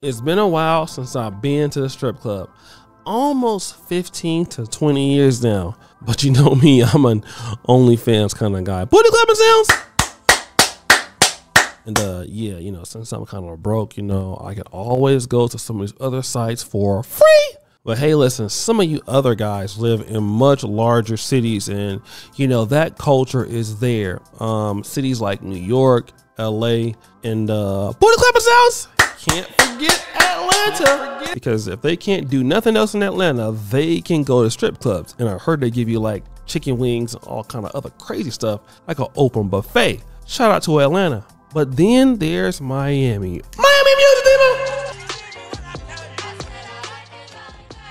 It's been a while since I've been to the strip club. Almost 15 to 20 years now. But you know me, I'm an OnlyFans kind of guy. Booty clapping sounds! And yeah, you know, since I'm kind of broke, you know, I can always go to some of these other sites for free. But hey, listen, some of you other guys live in much larger cities and, you know, that culture is there. Cities like New York, LA, and booty clapping sounds! Can't forget Atlanta, because if they can't do nothing else in Atlanta, they can go to strip clubs. And I heard they give you like chicken wings and all kind of other crazy stuff, like an open buffet. Shout out to Atlanta. But then there's Miami. Miami music, people!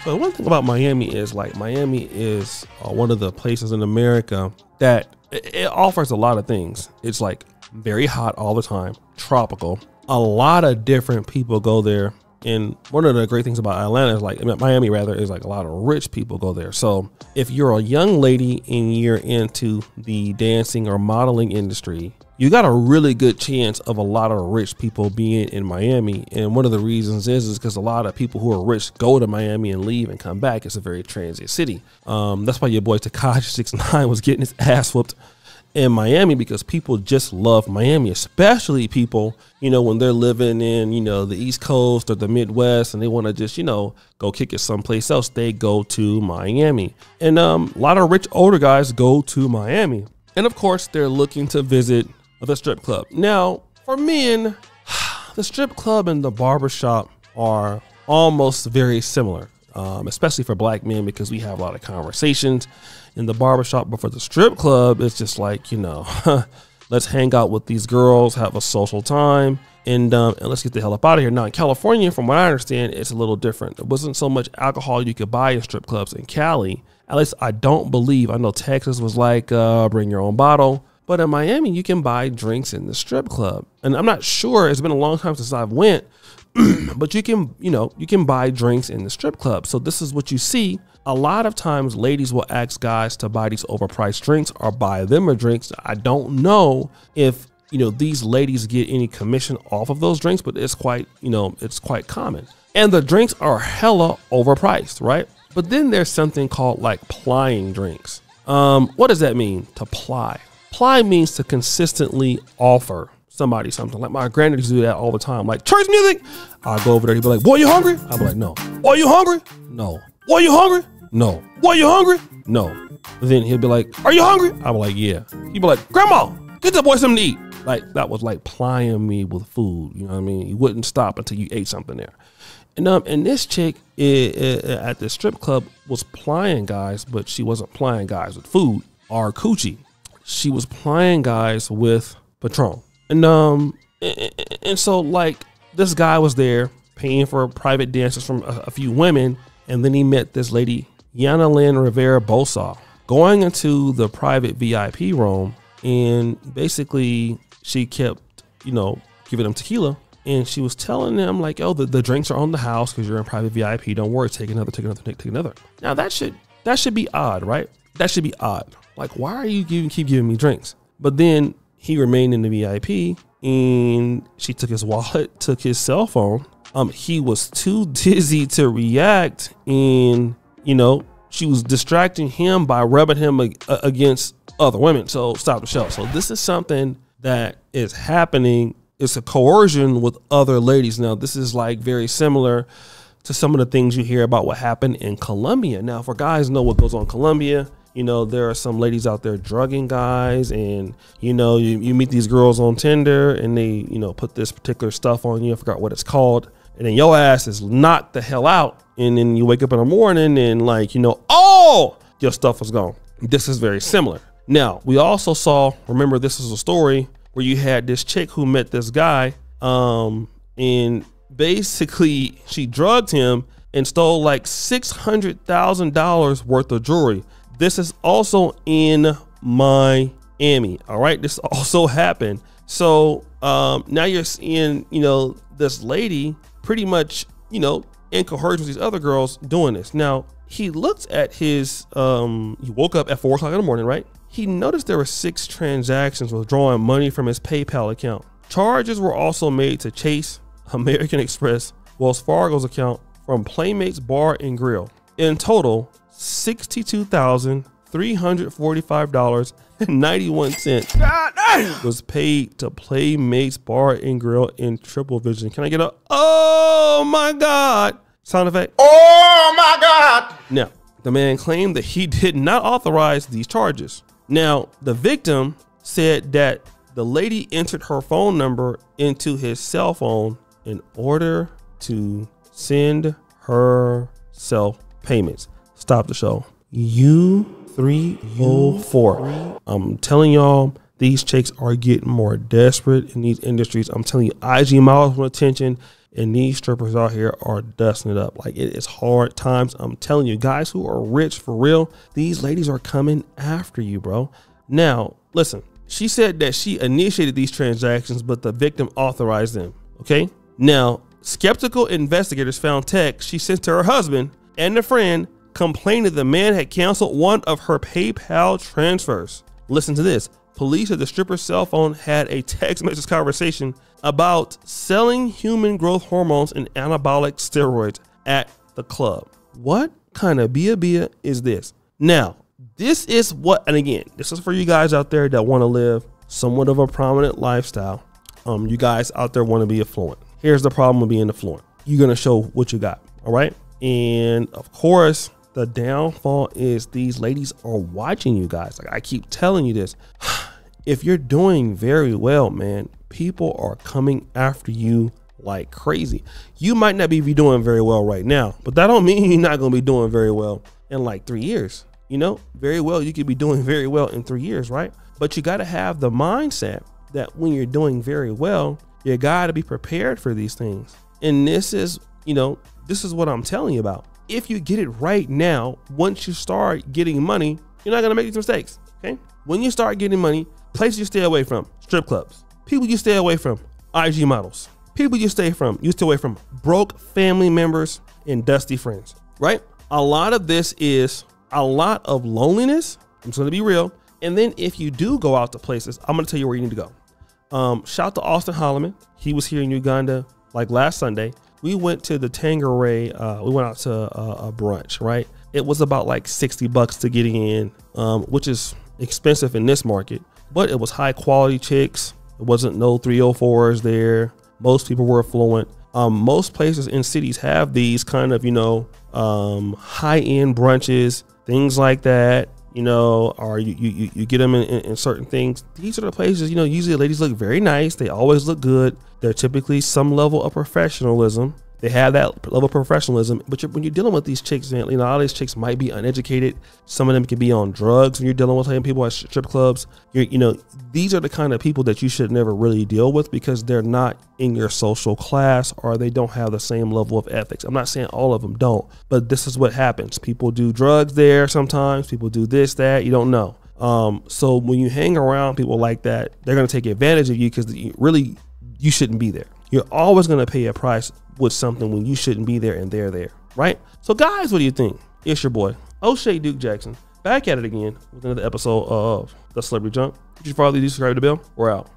So one thing about Miami is Miami is one of the places in America that it offers a lot of things. It's like very hot all the time, tropical. A lot of different people go there. And one of the great things about Atlanta is Miami rather, is like a lot of rich people go there. So if you're a young lady and you're into the dancing or modeling industry, you got a really good chance of a lot of rich people being in Miami. And one of the reasons is because a lot of people who are rich go to Miami and leave and come back. It's a very transient city. That's why your boy Tekashi 6ix9ine was getting his ass whooped in Miami, because people just love Miami, especially people, you know, when they're living in, you know, the East Coast or the Midwest and they want to just, you know, go kick it someplace else. They go to Miami. And a lot of rich older guys go to Miami. And of course, they're looking to visit the strip club. Now, for men, the strip club and the barbershop are almost very similar. Especially for black men, because we have a lot of conversations in the barbershop. But for the strip club, it's just like, you know, let's hang out with these girls, have a social time, and let's get the hell up out of here. Now, in California, from what I understand, it's a little different. There wasn't so much alcohol you could buy in strip clubs in Cali. At least I don't believe. I know Texas was like, bring your own bottle. But in Miami, you can buy drinks in the strip club. And I'm not sure. It's been a long time since I've went. But you can, you know, you can buy drinks in the strip club. So this is what you see. A lot of times ladies will ask guys to buy these overpriced drinks or buy them a drink. I don't know if, you know, these ladies get any commission off of those drinks, but it's quite, you know, it's quite common. And the drinks are hella overpriced, right? But then there's something called like plying drinks. What does that mean, to ply? Ply means to consistently offer somebody something. Like my granddad used to do that all the time. Like, church music, I'll go over there, he'd be like, boy, you hungry? I'll be like, no. Boy, you hungry? No. Boy, you hungry? No. Boy, you hungry? No. And then he'll be like, are you hungry? I'll be like, yeah. He'd be like, grandma, get that boy something to eat. Like, that was like plying me with food. You know what I mean? You wouldn't stop until you ate something there. And this chick at the strip club was plying guys, but she wasn't plying guys with food or coochie. She was plying guys with Patron. And so like this guy was there paying for private dances from a few women. And then he met this lady, Yana Lynn Rivera Bosa, going into the private VIP room. And basically she kept, you know, giving him tequila. And she was telling them like, oh, the drinks are on the house because you're in private VIP. Don't worry. Take another, take another, take another. Now that should be odd, right? That should be odd. Like, why are you keep giving me drinks? But then he remained in the VIP and she took his wallet, took his cell phone. He was too dizzy to react. And, you know, she was distracting him by rubbing him against other women. So stop the show. So this is something that is happening. It's a coercion with other ladies. Now, this is like very similar to some of the things you hear about what happened in Colombia. Now, for guys know what goes on in Colombia, you know, there are some ladies out there drugging guys, and, you know, you meet these girls on Tinder and they, you know, put this particular stuff on you. I forgot what it's called. And then your ass is knocked the hell out. And then you wake up in the morning and like, you know, oh, your stuff is gone. This is very similar. Now, we also saw, remember, this is a story where you had this chick who met this guy, and basically she drugged him and stole like $600,000 worth of jewelry. This is also in Miami. All right. This also happened. So now you're seeing, you know, this lady pretty much, you know, in coercion with these other girls doing this. Now he looked at his, he woke up at 4 o'clock in the morning, right? He noticed there were 6 transactions withdrawing money from his PayPal account. Charges were also made to Chase, American Express, Wells Fargo's account from Playmates Bar and Grill. In total, $62,345.91 was paid to Playmates Bar and Grill in Triple Vision. Can I get a oh my God sound effect? Oh my God. Now, the man claimed that he did not authorize these charges. Now, the victim said that the lady entered her phone number into his cell phone in order to send herself payments. Stop the show. U304. I'm telling y'all, these chicks are getting more desperate in these industries. I'm telling you, IG models want attention, and these strippers out here are dusting it up. Like, it is hard times. I'm telling you, guys who are rich for real, these ladies are coming after you, bro. Now, listen, she said that she initiated these transactions, but the victim authorized them. Okay. Now, skeptical investigators found texts she sent to her husband and a friend complaining that the man had canceled one of her PayPal transfers. Listen to this. Police at the stripper's cell phone had a text message conversation about selling human growth hormones and anabolic steroids at the club. What kind of bia is this? Now, this is what, and again, this is for you guys out there that want to live somewhat of a prominent lifestyle. You guys out there want to be affluent. Here's the problem with being affluent. You're going to show what you got. All right. And of course, the downfall is these ladies are watching you guys. Like I keep telling you this. If you're doing very well, man, people are coming after you like crazy. You might not be doing very well right now, but that don't mean you're not going to be doing very well in like 3 years. You know, very well, you could be doing very well in 3 years, right? But you got to have the mindset that when you're doing very well, you got to be prepared for these things. And this is, you know, this is what I'm telling you about. If you get it right now, once you start getting money, you're not going to make these mistakes. Okay. When you start getting money, places you stay away from, strip clubs, people you stay away from, IG models, people you stay away from broke family members and dusty friends, right? A lot of this is a lot of loneliness. I'm just going to be real. And then if you do go out to places, I'm going to tell you where you need to go. Shout out to Austin Holloman. He was here in Uganda like last Sunday. We went to the Tangeray. We went out to a brunch, right? It was about like $60 to get in, which is expensive in this market, but it was high quality chicks. It wasn't no 304s there. Most people were affluent. Most places in cities have these kind of, you know, high end brunches, things like that. You know, or you get them in certain things. These are the places, you know, usually the ladies look very nice. They always look good. They're typically some level of professionalism. They have that level of professionalism. But when you're dealing with these chicks, man, you know, all these chicks might be uneducated. Some of them can be on drugs when you're dealing with people at strip clubs. You know, these are the kind of people that you should never really deal with because they're not in your social class or they don't have the same level of ethics. I'm not saying all of them don't, but this is what happens. People do drugs there sometimes. People do this, that. You don't know. So when you hang around people like that, they're going to take advantage of you because really you shouldn't be there. You're always going to pay a price with something when you shouldn't be there and they're there, right? So guys, what do you think? It's your boy, O'Shea Duke Jackson, back at it again with another episode of The Celebrity Junk. Did you follow, subscribe to the bell? We're out.